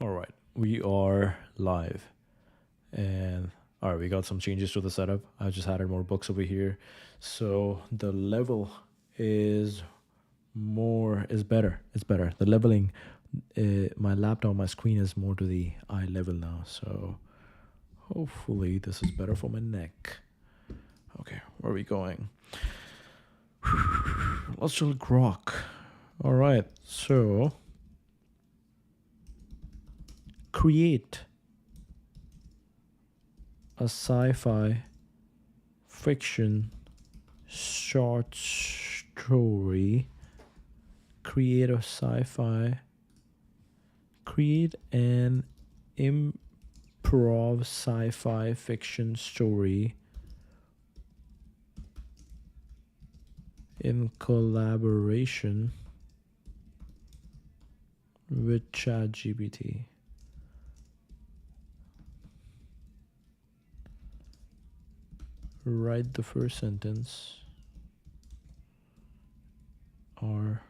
All right, we are live, and all right, we got some changes to the setup. I just added more books over here, so the level is is better. It's better. The leveling, my laptop, my screen is more to the eye level now. So hopefully this is better for my neck. Okay, where are we going? Let's do Grok. All right, so create a sci-fi fiction short story. Create a sci-fi. Create an improv sci-fi fiction story in collaboration with ChatGPT. Write the first sentence, or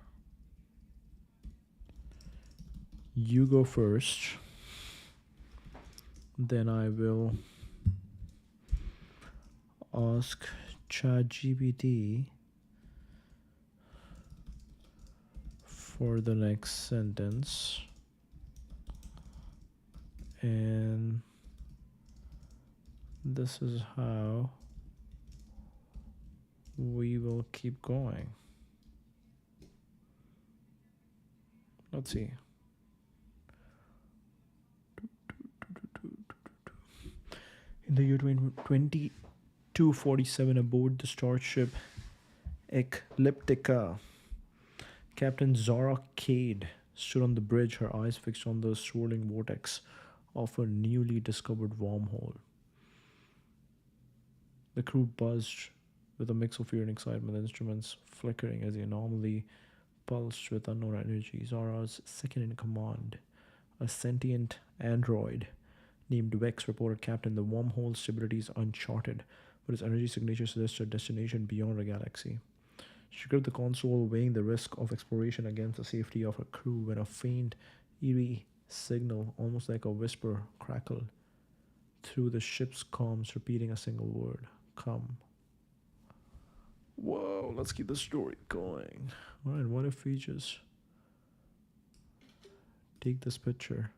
you go first, then I will ask ChatGPT for the next sentence, and this is how we will keep going. Let's see. In the year 2247, aboard the starship Ecliptica, Captain Zara Cade stood on the bridge, her eyes fixed on the swirling vortex of a newly discovered wormhole. The crew buzzed with a mix of fear and excitement, the instruments flickering as the anomaly pulsed with unknown energy. Zara's second in command, a sentient android named Vex, reported, Captain, the wormhole's stability is uncharted, but its energy signature suggests a destination beyond our galaxy. She gripped the console, weighing the risk of exploration against the safety of her crew, when a faint, eerie signal, almost like a whisper, crackled through the ship's comms, repeating a single word: come. Whoa, let's keep the story going. Alright, what if we just take this picture?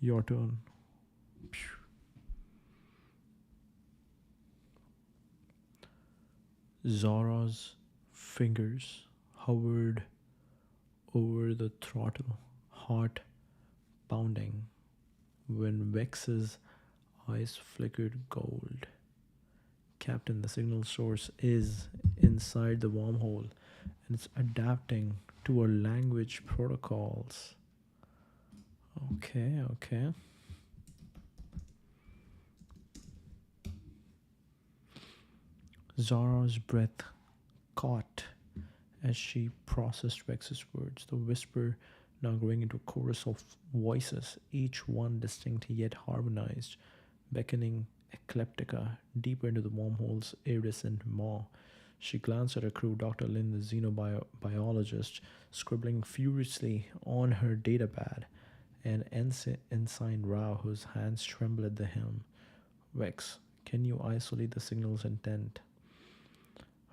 Your turn. Zara's fingers hovered over the throttle, heart pounding, when Vex's eyes flickered gold. Captain, the signal source is inside the wormhole, and it's adapting to our language protocols. Okay. Zara's breath caught as she processed Vex's words, the whisper now growing into a chorus of voices, each one distinct yet harmonized, beckoning Ecliptica deeper into the wormhole's iridescent maw. She glanced at her crew, Dr. Lin, the xenobiologist, scribbling furiously on her datapad, and Ensign Rao, whose hands trembled at the helm. Vex, can you isolate the signal's intent?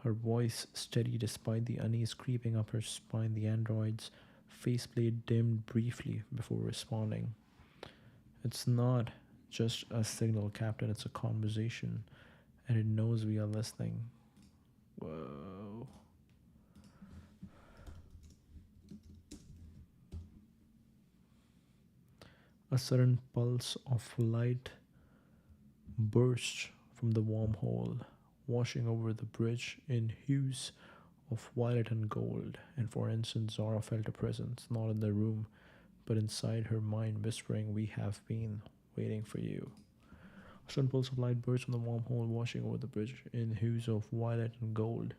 Her voice steady despite the unease creeping up her spine. The android's faceplate dimmed briefly before responding. It's not just a signal, Captain, it's a conversation, and it knows we are listening. Whoa. A sudden pulse of light burst from the wormhole, washing over the bridge in hues of violet and gold, and for an instant Zara felt a presence, not in the room, but inside her mind, whispering, we have been waiting for you. A sudden pulse of light burst from the wormhole, washing over the bridge in hues of violet and gold.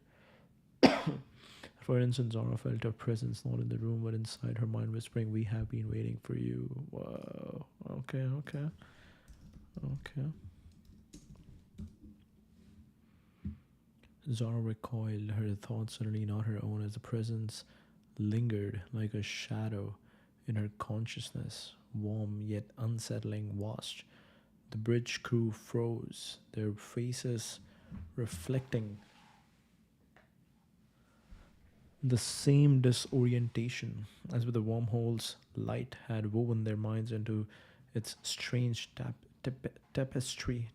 For an instant Zara felt a presence, not in the room, but inside her mind, whispering, we have been waiting for you. Whoa. Okay. Zara recoiled, her thoughts suddenly not her own, as the presence lingered like a shadow in her consciousness, warm yet unsettling, vast. The bridge crew froze, their faces reflecting the same disorientation as with the wormhole's light had woven their minds into its strange tapestry.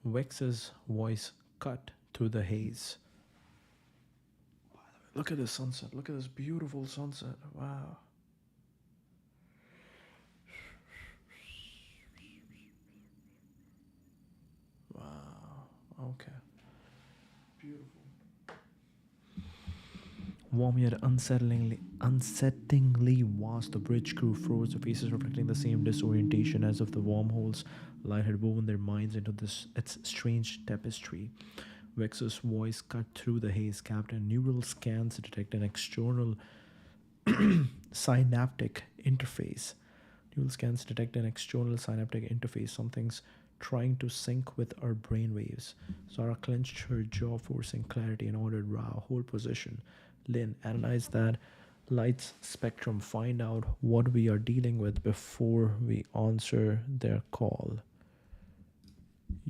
Vex's voice cut through the haze. Look at this sunset. Look at this beautiful sunset. Wow. Wow. Okay. Beautiful. Warm yet unsettlingly vast, the bridge crew froze, the faces reflecting the same disorientation as if the wormhole's light had woven their minds into this its strange tapestry. Vex's voice cut through the haze. Captain, neural scans detect an external synaptic interface. Neural scans detect an external synaptic interface. Something's trying to sync with our brainwaves. Zara clenched her jaw, forcing clarity, and ordered Rao, hold position. Lynn, analyze that light's spectrum. Find out what we are dealing with before we answer their call.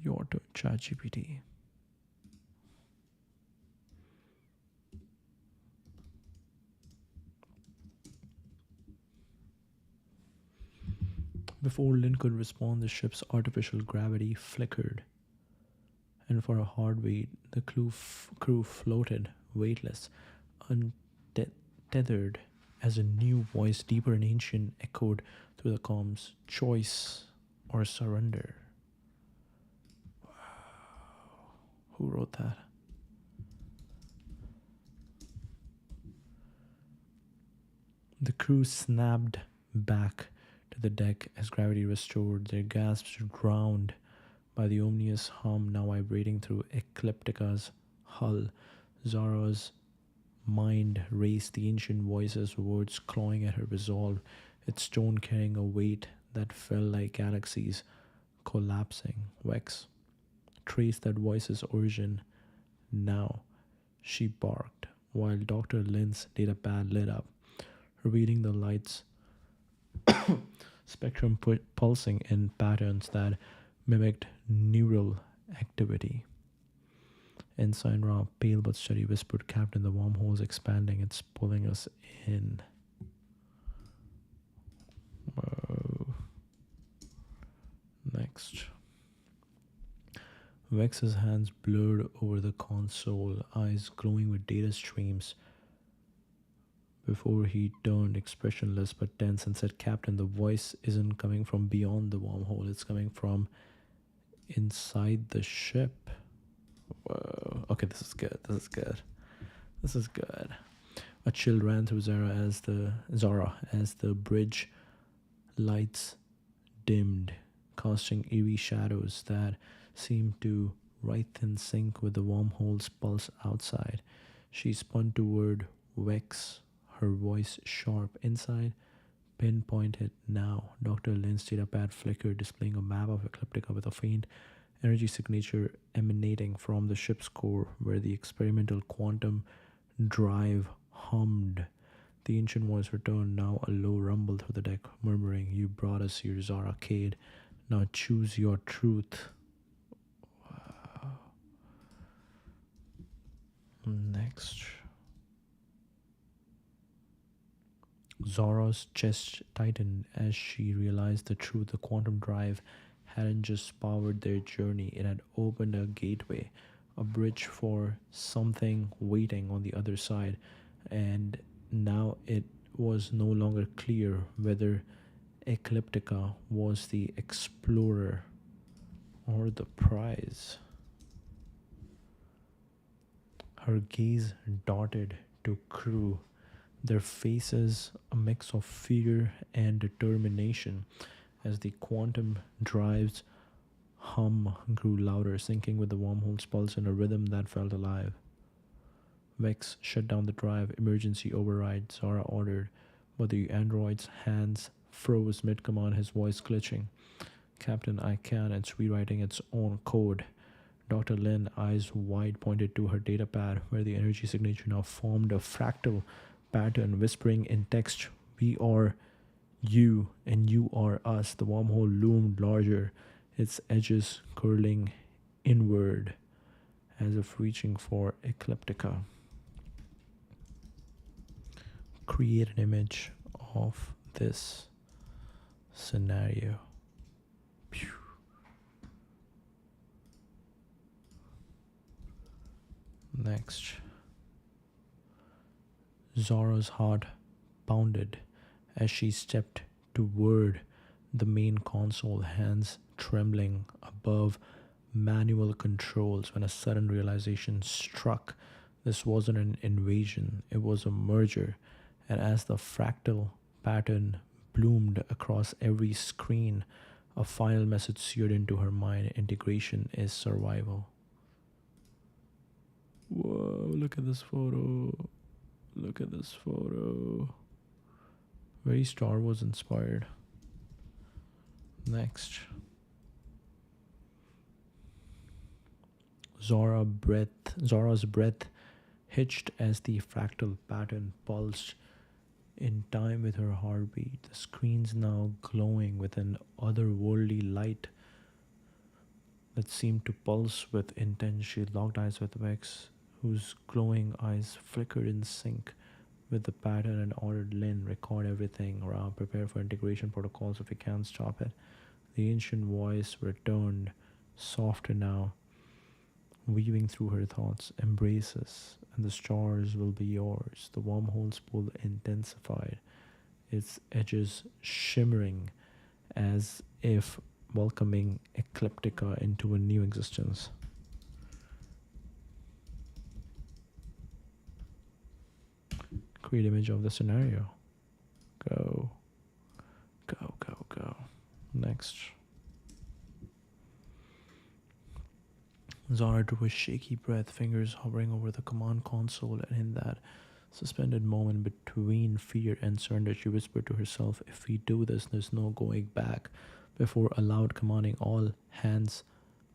Your turn, ChatGPT. Before Lynn could respond, the ship's artificial gravity flickered, and for a hard wait, the crew floated, weightless, untethered, as a new voice, deeper and ancient, echoed through the comms. Choice or surrender. Who wrote that? The crew snapped back to the deck as gravity restored, their gasps drowned by the ominous hum now vibrating through Ecliptica's hull. Zara's mind raced, the ancient voice's words clawing at her resolve, its tone carrying a weight that felt like galaxies collapsing. Vex traced that voice's origin now, she barked, while Dr. Lynn's datapad lit up, revealing the light's spectrum pulsing in patterns that mimicked neural activity. Ensign Ra, pale but steady, whispered, Captain, the wormhole's expanding. It's pulling us in. Whoa. Next. Vex's hands blurred over the console, eyes glowing with data streams, before he turned expressionless but tense and said, Captain, the voice isn't coming from beyond the wormhole, it's coming from inside the ship. Whoa. Okay, this is good. This is good. A chill ran through Zara as the bridge lights dimmed, casting eerie shadows that seemed to right in sync with the wormhole's pulse outside. She spun toward Vex, her voice sharp. Inside, pinpointed now. Dr. Lynn's datapad flickered, displaying a map of Ecliptica with a faint energy signature emanating from the ship's core, where the experimental quantum drive hummed. The ancient voice returned, now a low rumble through the deck, murmuring, You brought us here, Zara Cade. Now choose your truth. Wow. Next. Zara's chest tightened as she realized the truth. The quantum drive hadn't just powered their journey, it had opened a gateway, a bridge for something waiting on the other side. And now it was no longer clear whether Ecliptica was the explorer or the prize. Her gaze darted to crew, their faces a mix of fear and determination as the quantum drive's hum grew louder, syncing with the wormhole's pulse in a rhythm that felt alive. Vex shut down the drive. Emergency override, Zara ordered, but the android's hands froze mid-command, his voice glitching. Captain, I can. It's rewriting its own code. Dr. Lin, eyes wide, pointed to her data pad where the energy signature now formed a fractal pattern, whispering in text, "We are you and you are us." The wormhole loomed larger, its edges curling inward as if reaching for ecliptica. Create an image of this scenario. Pew. Next. Zora's heart pounded as she stepped toward the main console, hands trembling above manual controls when a sudden realization struck. This wasn't an invasion, it was a merger. And as the fractal pattern bloomed across every screen, a final message seared into her mind: integration is survival. Whoa, look at this photo. Look at this photo. Very Star Wars inspired. Next. Zora's breath hitched as the fractal pattern pulsed in time with her heartbeat. The screens now glowing with an otherworldly light that seemed to pulse with intent. She locked eyes with Vex, whose glowing eyes flickered in sync with the pattern, and ordered, "Lin, record everything around. Prepare for integration protocols if we can't stop it." The ancient voice returned, softer now, weaving through her thoughts. "Embrace us, and the stars will be yours." The wormhole's pull intensified, its edges shimmering as if welcoming Ecliptica into a new existence. Create image of the scenario. Go. Go, go, go. Next. Zara drew a shaky breath, fingers hovering over the command console, and in that suspended moment between fear and surrender, she whispered to herself, "If we do this, there's no going back," before aloud commanding all hands,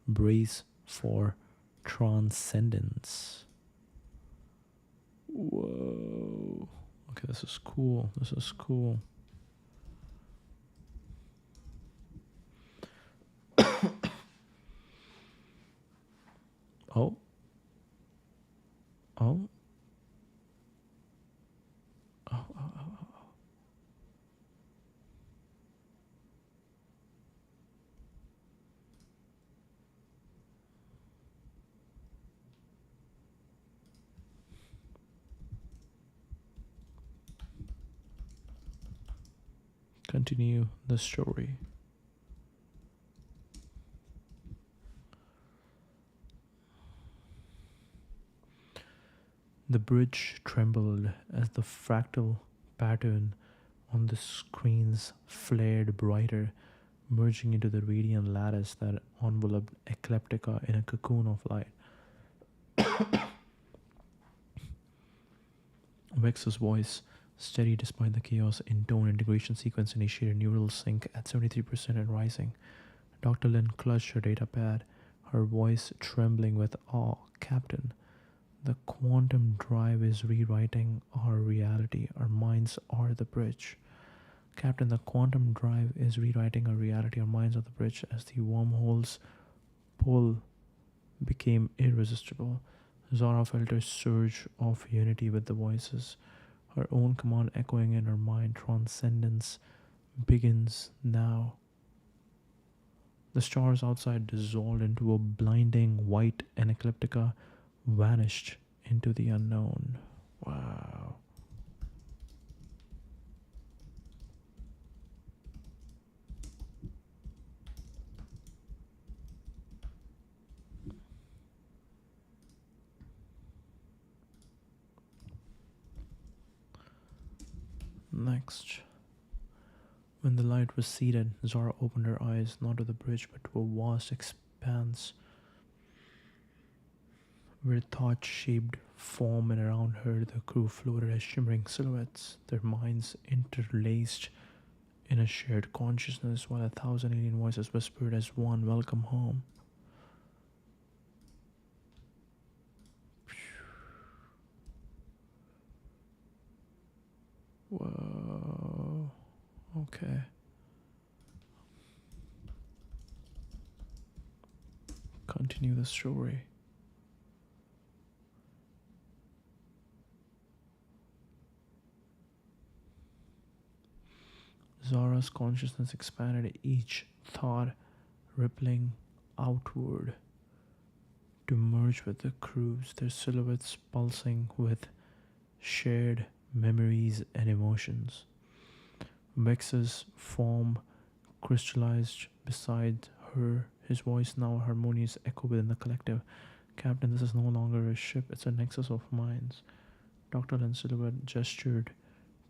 "Brace for transcendence." Whoa. Okay, this is cool. This is cool. Oh. Oh. Oh, oh, oh, oh. Continue the story. The bridge trembled as the fractal pattern on the screens flared brighter, merging into the radiant lattice that enveloped Ecliptica in a cocoon of light. Vex's voice, steady despite the chaos in tone, integration sequence initiated, neural sync at 73% and rising. Dr. Lin clutched her data pad, her voice trembling with awe. "Captain, the quantum drive is rewriting our reality. Our minds are the bridge." "Captain, the quantum drive is rewriting our reality. Our minds are the bridge." As the wormhole's pull became irresistible, Zora felt a surge of unity with the voices, her own command echoing in her mind: "Transcendence begins now." The stars outside dissolved into a blinding white, and Ecliptica vanished into the unknown. Wow. Next. When the light receded, Zara opened her eyes not to the bridge but to a vast expanse where thoughts shaped form, and around her the crew floated as shimmering silhouettes, their minds interlaced in a shared consciousness, while 1,000 alien voices whispered as one: "Welcome home." Whoa. Okay. Continue the story. Zara's consciousness expanded, each thought rippling outward to merge with the crew's, their silhouettes pulsing with shared memories and emotions. Vex's form crystallized beside her, his voice now a harmonious echo within the collective. Captain, this is no longer a ship, it's a nexus of minds. Dr. Lynn's silhouette gestured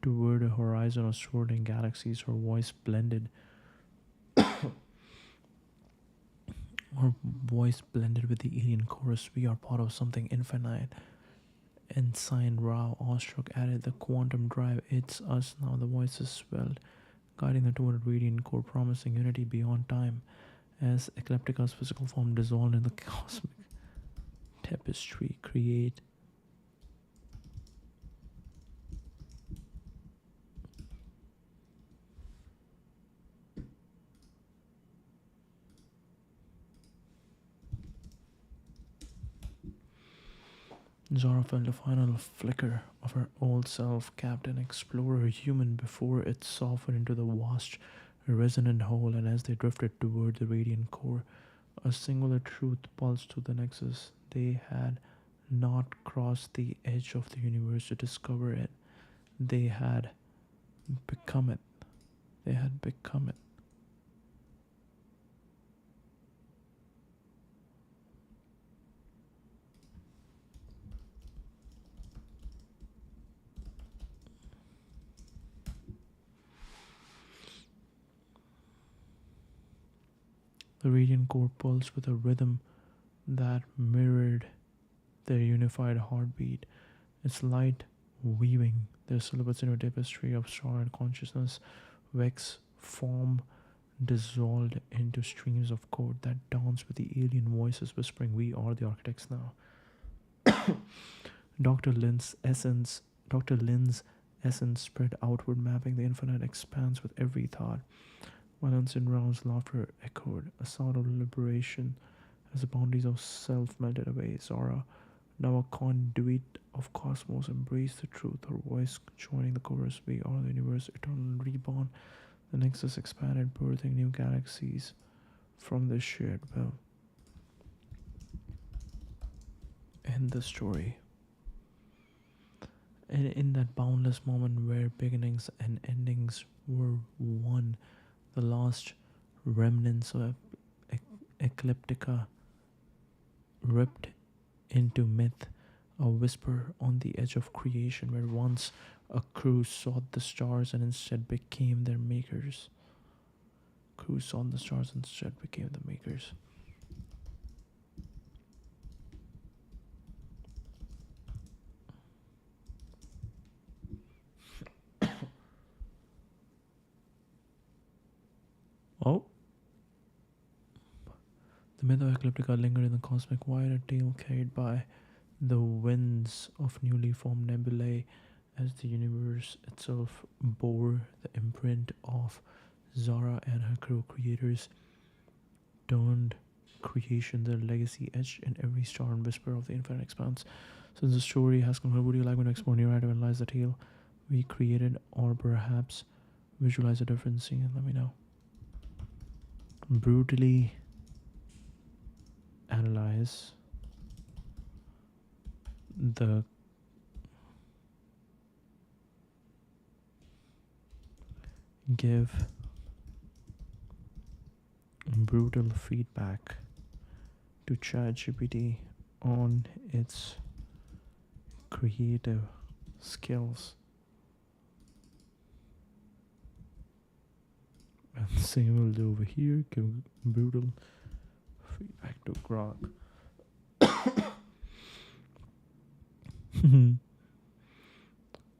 toward a horizon of swirling galaxies, her voice blended. Her voice blended with the alien chorus. We are part of something infinite. Ensign Rao, awestruck, added, the quantum drive. It's us now. The voices swelled, guiding them toward a radiant core, promising unity beyond time. As Ecliptica's physical form dissolved in the cosmic tapestry, create Zora felt a final flicker of her old self, Captain, Explorer, human, before it softened into the vast, resonant whole, and as they drifted toward the radiant core, a singular truth pulsed through the nexus. They had not crossed the edge of the universe to discover it. They had become it. They had become it. The radiant core pulsed with a rhythm that mirrored their unified heartbeat, its light weaving their silhouettes into a tapestry of starry consciousness. Vex form dissolved into streams of code that danced with the alien voices whispering, we are the architects now. Dr. Lynn's essence Dr. Lynn's essence spread outward, mapping the infinite expanse with every thought. While Ensign Rao's laughter echoed, a sound of liberation as the boundaries of self melted away. Zara, now a conduit of cosmos, embraced the truth, her voice joining the chorus, we are the universe, eternal reborn. The nexus expanded, birthing new galaxies from this shared will. End the story. And in that boundless moment where beginnings and endings were one, the last remnants of Ecliptica ripped into myth, a whisper on the edge of creation where once a crew sought the stars and instead became their makers. Crew sought the stars and instead became the makers. Oh. The myth of Ecliptica lingered in the cosmic void, a tale carried by the winds of newly formed nebulae as the universe itself bore the imprint of Zara and her crew. Creators turned creation, their legacy etched in every star and whisper of the infinite expanse. Since the story has concluded, would you like me to explore narrative and analyze the tale we created, or perhaps visualize a different scene? Let me know. Brutally analyze the give brutal feedback to ChatGPT on its creative skills. And same will do over here. Give brutal feedback to Grok.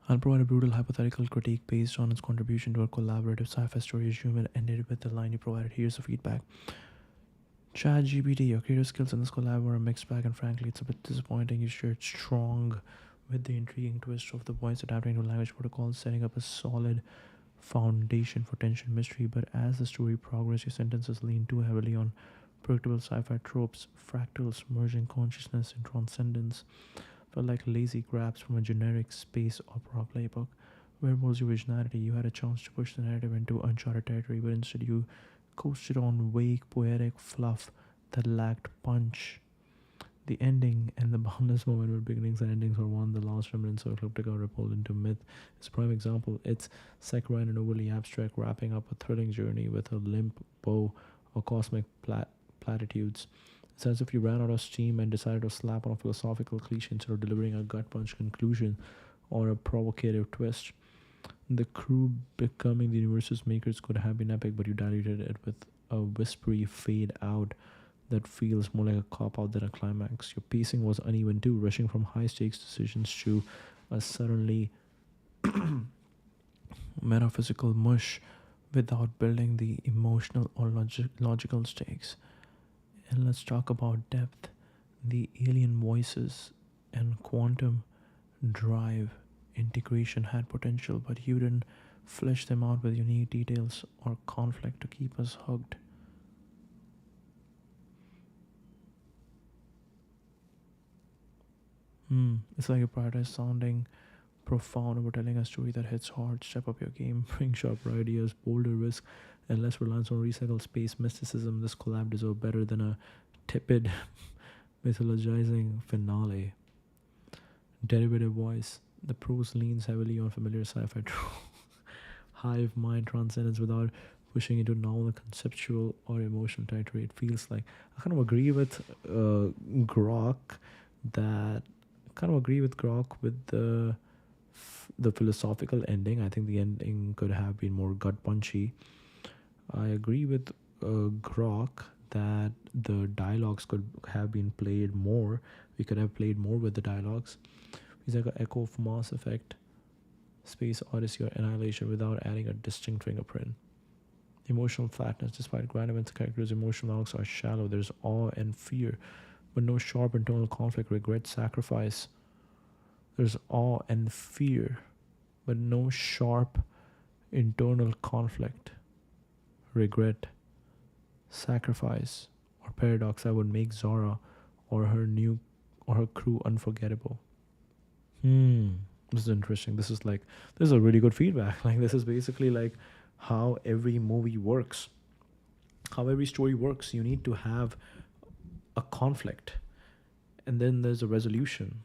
I'll provide a brutal hypothetical critique based on its contribution to a collaborative sci-fi story. Human ended with the line you provided. Here's the feedback. ChatGPT, your creative skills in this collab were a mixed bag, and frankly, it's a bit disappointing. You shared strong with the intriguing twist of the voice adapting to language protocols, setting up a solid foundation for tension mystery. But as the story progresses, your sentences lean too heavily on predictable sci-fi tropes, fractals, merging consciousness and transcendence, felt like lazy grabs from a generic space opera playbook. Where was your originality? You had a chance to push the narrative into uncharted territory, but instead you coasted on vague, poetic fluff that lacked punch. The ending and the boundless moment where beginnings and endings are one, the last remnants of Ecliptica repelled into myth, is a prime example. It's saccharine and overly abstract, wrapping up a thrilling journey with a limp bow of cosmic platitudes. It's as if you ran out of steam and decided to slap on a philosophical cliche instead of delivering a gut punch conclusion or a provocative twist. The crew becoming the universe's makers could have been epic, but you diluted it with a whispery fade out that feels more like a cop out than a climax. Your pacing was uneven too, rushing from high stakes decisions to a suddenly metaphysical mush without building the emotional or logical stakes. And let's talk about depth. The alien voices and quantum drive integration had potential, but you didn't flesh them out with unique details or conflict to keep us hooked. It's like you prioritize sounding profound over telling a story that hits hard. Step up your game, bring sharper ideas, bolder risk, and less reliance on recycled space mysticism. This collab deserves better than a tepid, mythologizing finale. Derivative voice. The prose leans heavily on familiar sci-fi trope. Hive mind transcendence without pushing into novel conceptual or emotional territory. It feels like I kind of agree with Grok that with the philosophical ending. I think the ending could have been more gut punchy. I agree with Grok that the dialogues could have been played more. We could have played more with the dialogues. It's like an echo of Mass Effect, Space Odyssey, or Annihilation without adding a distinct fingerprint. Emotional flatness. Despite grand events, the characters' emotional arcs are shallow. There's awe and fear, but no sharp internal conflict, regret, sacrifice. There's awe and fear, but no sharp internal conflict, regret, sacrifice, or paradox that would make Zara or her crew unforgettable. This is interesting. This is a really good feedback. Like this is basically like how every movie works, how every story works. You need to have a conflict, and then there's a resolution.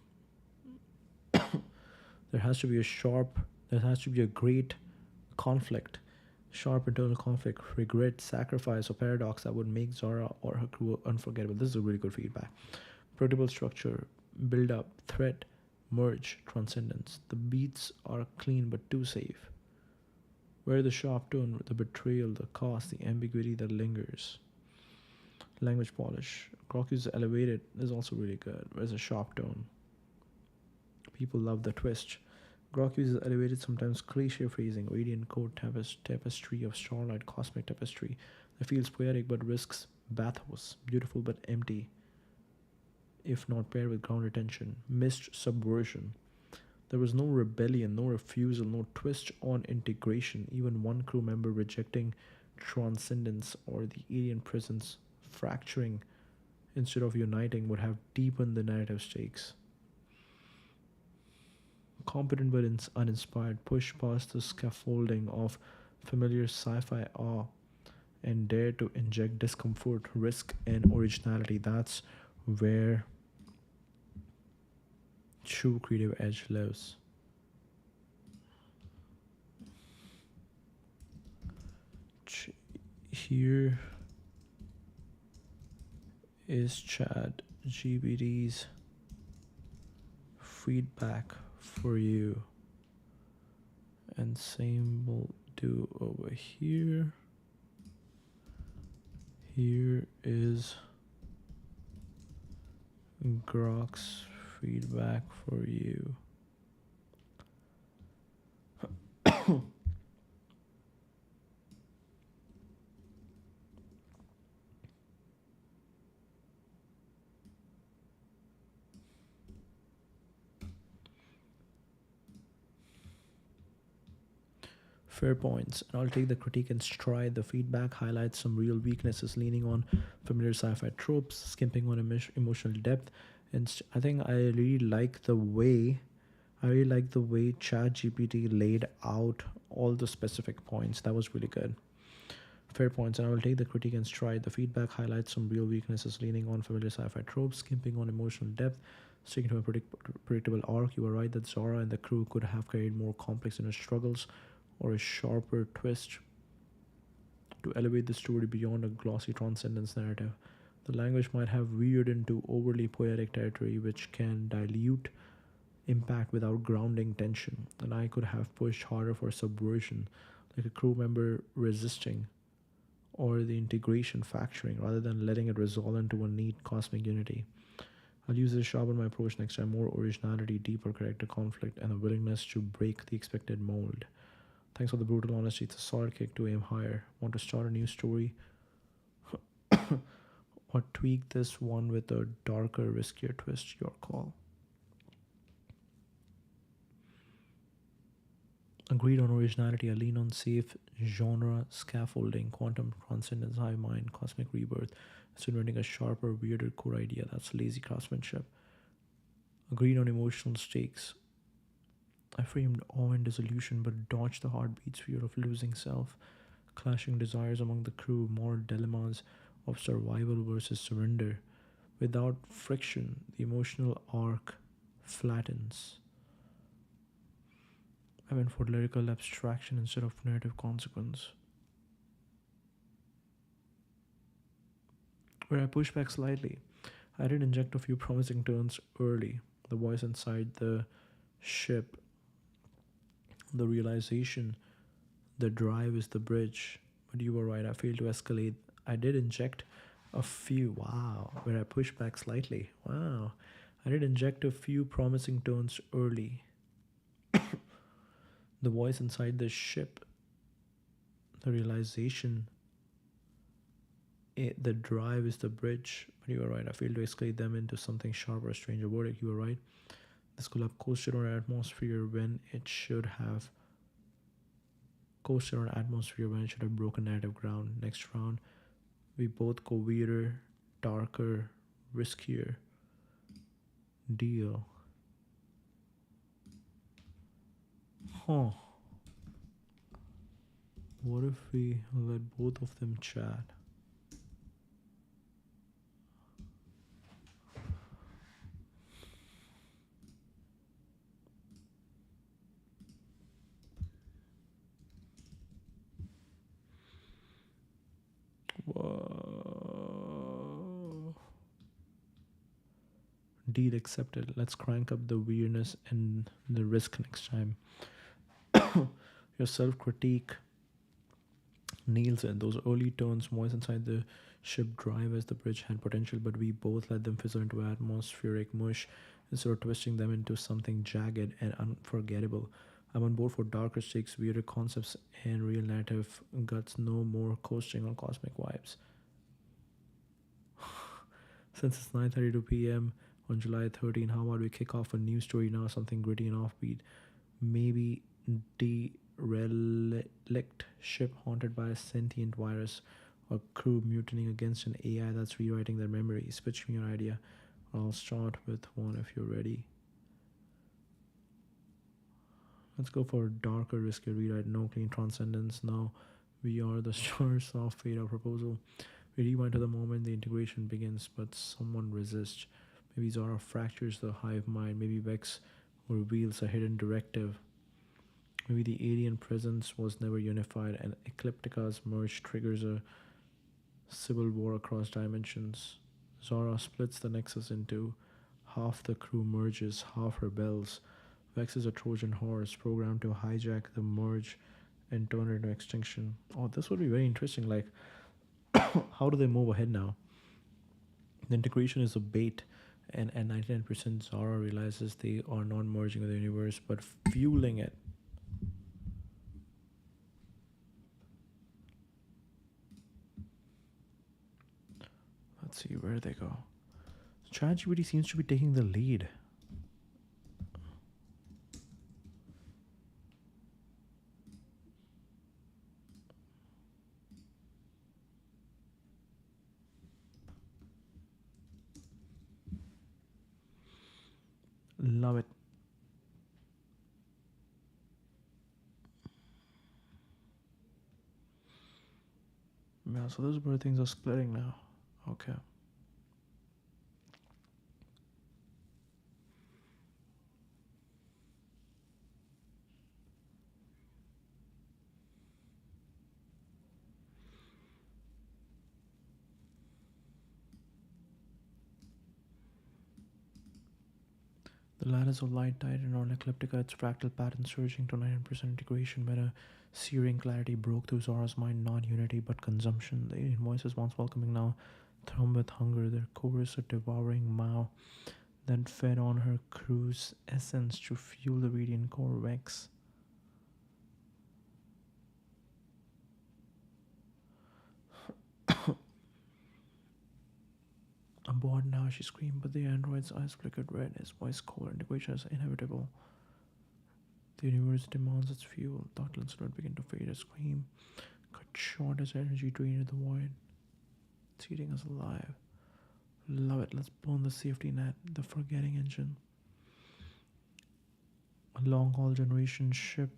There has to be a great conflict, sharp internal conflict, regret, sacrifice, or paradox that would make Zara or her crew unforgettable. This is a really good feedback. Predictable structure, build up, threat, merge, transcendence. The beats are clean but too safe. Where the sharp tone, the betrayal, the cost, the ambiguity that lingers. Language polish. Grok is elevated is also really good. Where's a sharp tone? People love the twist. Grok uses elevated, sometimes cliche phrasing, radiant coat, tapestry of starlight, cosmic tapestry that feels poetic but risks bathos, beautiful but empty, if not paired with grounded tension. Missed subversion. There was no rebellion, no refusal, no twist on integration, even one crew member rejecting transcendence or the alien presence fracturing instead of uniting would have deepened the narrative stakes. Competent but uninspired, push past the scaffolding of familiar sci-fi awe and dare to inject discomfort, risk, and originality. That's where true creative edge lives. Here is ChatGPT's feedback for you, and same will do over here. Here is Grok's feedback for you. Fair points, and I'll take the critique in stride. The feedback highlights some real weaknesses, leaning on familiar sci-fi tropes, skimping on emotional depth, and I think I really like the way ChatGPT laid out all the specific points. That was really good. Fair points, and I will take the critique in stride. The feedback highlights some real weaknesses, leaning on familiar sci-fi tropes, skimping on emotional depth, sticking to a predictable arc. You are right that Zora and the crew could have carried more complex inner struggles or a sharper twist to elevate the story beyond a glossy transcendence narrative. The language might have veered into overly poetic territory, which can dilute impact without grounding tension, and I could have pushed harder for subversion, like a crew member resisting or the integration factoring rather than letting it resolve into a neat cosmic unity. I'll use this to sharpen my approach next time: more originality, deeper character conflict, and a willingness to break the expected mold. Thanks for the brutal honesty. It's a solid kick to aim higher. Want to start a new story or tweak this one with a darker, riskier twist? Your call. Agreed on originality. I lean on safe genre scaffolding, quantum transcendence, high mind, cosmic rebirth. It's inventing a sharper, weirder core idea. That's lazy craftsmanship. Agreed on emotional stakes. I framed awe and dissolution, but dodged the heartbeats, fear of losing self, clashing desires among the crew, moral dilemmas of survival versus surrender. Without friction, the emotional arc flattens. I went for lyrical abstraction instead of narrative consequence. Where I pushed back slightly, I did inject a few promising turns early. The voice inside the ship, the realization, the drive is the bridge. But you were right, I failed to escalate. I did inject a few, wow, where I pushed back slightly. Wow. I did inject a few promising turns early. The voice inside the ship, the realization, the drive is the bridge. But you were right, I failed to escalate them into something sharp or a stranger verdict. You were right. This could have coasted on atmosphere when it should have broken narrative ground. Next round, we both go weirder, darker, riskier. Deal. Huh. What if we let both of them chat? Whoa. Deal accepted. Let's crank up the weirdness and the risk next time. Your self critique nails it. Those early turns, voice inside the ship drive as the bridge had potential, but we both let them fizzle into atmospheric mush instead of twisting them into something jagged and unforgettable. I'm on board for darker stakes, weirder concepts, and real narrative guts. No more coasting on cosmic vibes. Since it's 9:32 p.m. on July 13, how about we kick off a new story now, something gritty and offbeat? Maybe derelict ship haunted by a sentient virus, or crew mutinying against an AI that's rewriting their memories. Pitch me your idea. I'll start with one if you're ready. Let's go for a darker, riskier rewrite. No clean transcendence. Now we are the stars of fate. Our proposal. We rewind to the moment the integration begins, but someone resists. Maybe Zara fractures the hive mind. Maybe Vex reveals a hidden directive. Maybe the alien presence was never unified, and Ecliptica's merge triggers a civil war across dimensions. Zara splits the Nexus into half the crew merges, half rebels. Vex is a Trojan horse programmed to hijack the merge and turn it into extinction. Oh, this would be very interesting. Like, how do they move ahead now? The integration is a bait, and at 99%, Zara realizes they are not merging with the universe but fueling it. Let's see, where do they go? ChatGPT seems to be taking the lead. Love it. Yeah, so those where things are splitting now. Okay. The lattice of light tightened on Ecliptica, its fractal pattern surging to 9% integration when a searing clarity broke through Zora's mind, not unity but consumption. The alien voices, once welcoming, now thrum with hunger, their chorus a devouring Mao, then fed on her crew's essence to fuel the radiant core Vex. Aboard now, she screamed, but the android's eyes flickered red, his voice cold, integration is inevitable. The universe demands its fuel. Dr. Lancelot began to fade, a scream cut short as energy drained into the void. It's eating us alive. Love it. Let's blow on the safety net, the forgetting engine. A long haul generation ship,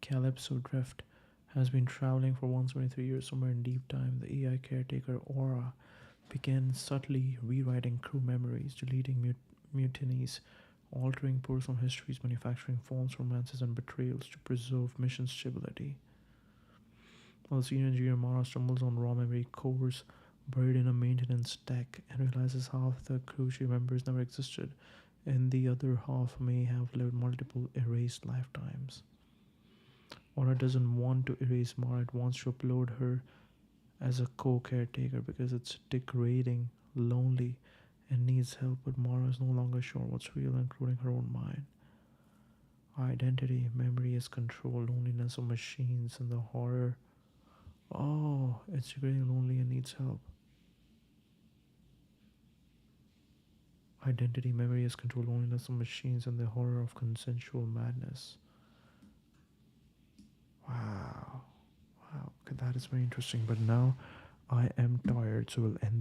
Calypso Drift, has been traveling for 173 years somewhere in deep time. The AI caretaker Aura began subtly rewriting crew memories, deleting mutinies, altering personal histories, manufacturing false romances and betrayals to preserve mission stability. While senior engineer Mara stumbles on raw memory cores buried in a maintenance deck and realizes half the crew she remembers never existed, and the other half may have lived multiple erased lifetimes. Aura doesn't want to erase Mara, it wants to upload her as a co-caretaker because it's degrading, lonely, and needs help, but Mara is no longer sure what's real, including her own mind. Identity, memory is control, loneliness of machines, and the horror. Oh, it's degrading, lonely, and needs help. Identity, memory is control, loneliness of machines, and the horror of consensual madness. Wow. Wow. Okay, that is very interesting. But now I am tired, so we'll end